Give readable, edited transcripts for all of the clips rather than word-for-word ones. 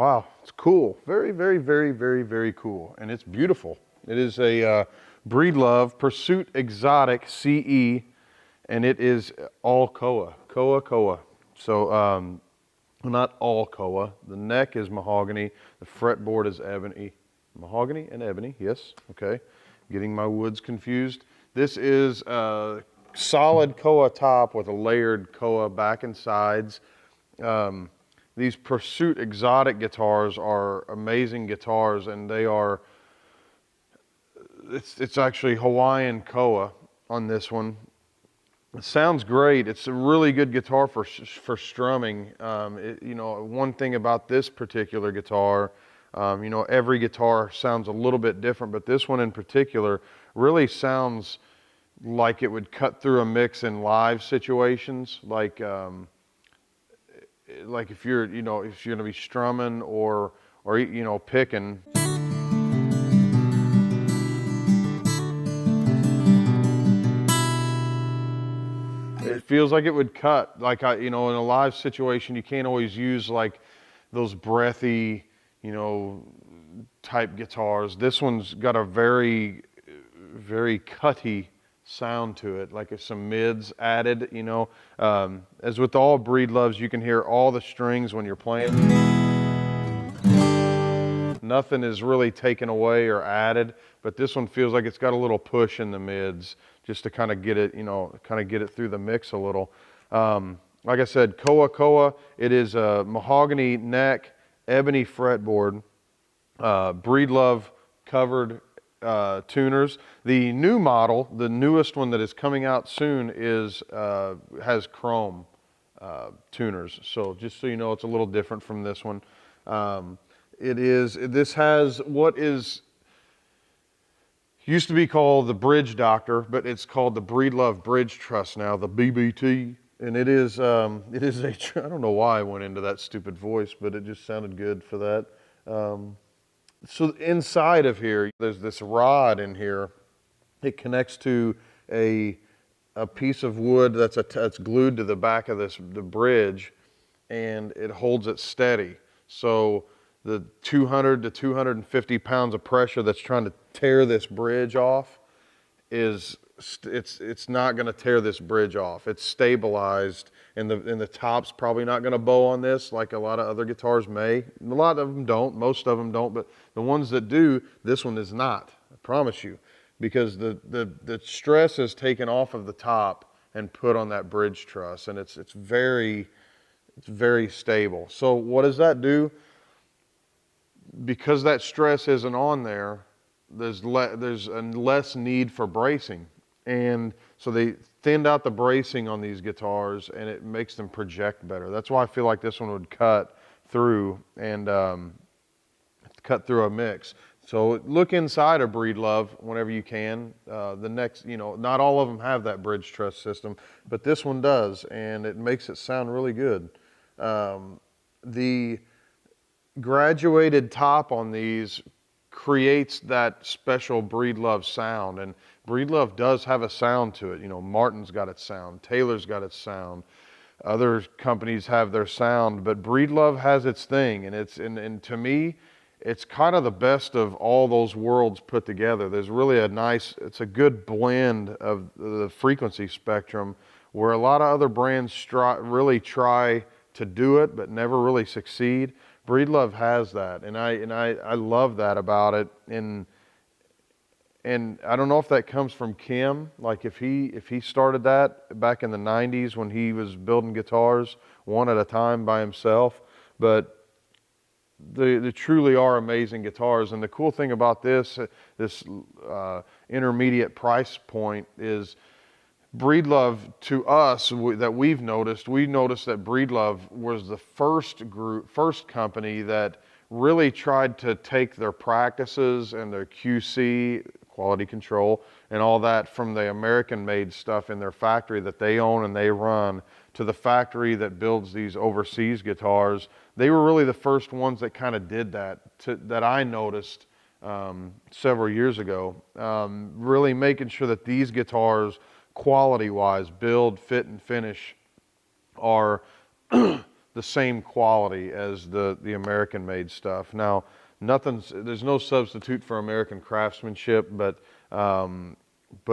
Wow, it's cool. Very, very, very, very, very cool. And it's beautiful. It is a Breedlove Pursuit Exotic CE, and it is all Koa. Koa. So, well, not all Koa. The neck is mahogany. The fretboard is ebony. Mahogany and ebony, yes. Okay. Getting my woods confused. This is a solid Koa top with a layered Koa back and sides. These Pursuit Exotic guitars are amazing guitars, and they are, it's actually Hawaiian Koa on this one. It sounds great. It's a really good guitar for strumming. You know, one thing about this particular guitar, you know, every guitar sounds a little bit different, but this one in particular really sounds like it would cut through a mix in live situations, like if you're, you know, if you're going to be strumming or you know, picking. It feels like it would cut, like you know, in a live situation, you can't always use like those breathy, you know, type guitars. This one's got a very, very cutty sound to it, like some mids added, you know. As with all Breedloves, you can hear all the strings when you're playing. Nothing is really taken away or added, but this one feels like it's got a little push in the mids just to kind of get it, you know, kind of get it through the mix a little. Like I said, Koa, it is a mahogany neck, ebony fretboard, Breedlove covered tuners. The new model, the newest one that is coming out soon, is has chrome tuners. So just so you know, it's a little different from this one. This has what is used to be called the Bridge Doctor, but it's called the Breedlove Bridge Truss now, the BBT. And it is a, I don't know why I went into that stupid voice, but it just sounded good for that. So inside of here, there's this rod in here. It connects to a piece of wood that's glued to the back of the bridge, and it holds it steady. So the 200 to 250 pounds of pressure that's trying to tear this bridge off it's not going to tear this bridge off. It's stabilized, and the top's probably not going to bow on this like a lot of other guitars may. A lot of them don't, most of them don't, but the ones that do, this one is not, I promise you, because the stress is taken off of the top and put on that bridge truss, and it's very stable. So what does that do? Because that stress isn't on there, there's a less need for bracing. And so they thinned out the bracing on these guitars, and it makes them project better. That's why I feel like this one would cut through and cut through a mix. So look inside a Breedlove whenever you can. The next, you know, not all of them have that bridge truss system, but this one does, and it makes it sound really good. The graduated top on these creates that special Breedlove sound, and Breedlove does have a sound to it. You know, Martin's got its sound, Taylor's got its sound, other companies have their sound, but Breedlove has its thing, and and to me, it's kind of the best of all those worlds put together. There's really it's a good blend of the frequency spectrum, where a lot of other brands really try to do it, but never really succeed. Breedlove has that, and I love that about it. And I don't know if that comes from Kim, like if he started that back in the 90s when he was building guitars one at a time by himself, but they truly are amazing guitars. And the cool thing about this intermediate price point is Breedlove, to us, that we noticed that Breedlove was the first company that really tried to take their practices and their QC, quality control, and all that from the American-made stuff in their factory that they own and they run to the factory that builds these overseas guitars. They were really the first ones that kind of did that, that I noticed several years ago, really making sure that these guitars, quality-wise, build, fit, and finish, are the same quality as the American-made stuff. Now, there's no substitute for American craftsmanship, but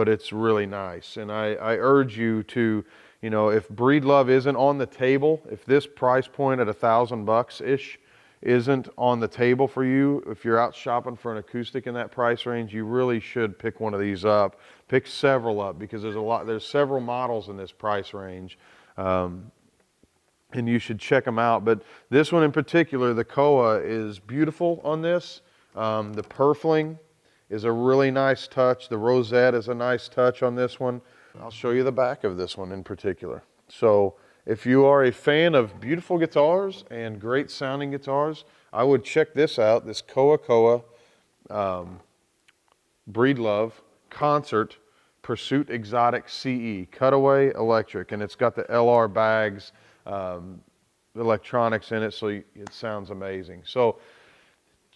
it's really nice. And I urge you to, you know, if Breedlove isn't on the table, if this price point at $1,000-ish isn't on the table for you, if you're out shopping for an acoustic in that price range, you really should pick one of these up. Pick several up, because there's several models in this price range. And you should check them out. But this one in particular, the Koa, is beautiful on this. The purfling is a really nice touch. The rosette is a nice touch on this one. I'll show you the back of this one in particular. So if you are a fan of beautiful guitars and great sounding guitars, I would check this out, this Koa Breedlove Concert Pursuit Exotic CE, cutaway electric, and it's got the LR bags, electronics in it, so it sounds amazing. So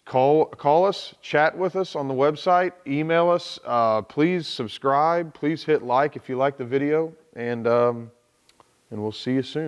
call us, chat with us on the website, email us, please subscribe, please hit like if you like the video, and we'll see you soon.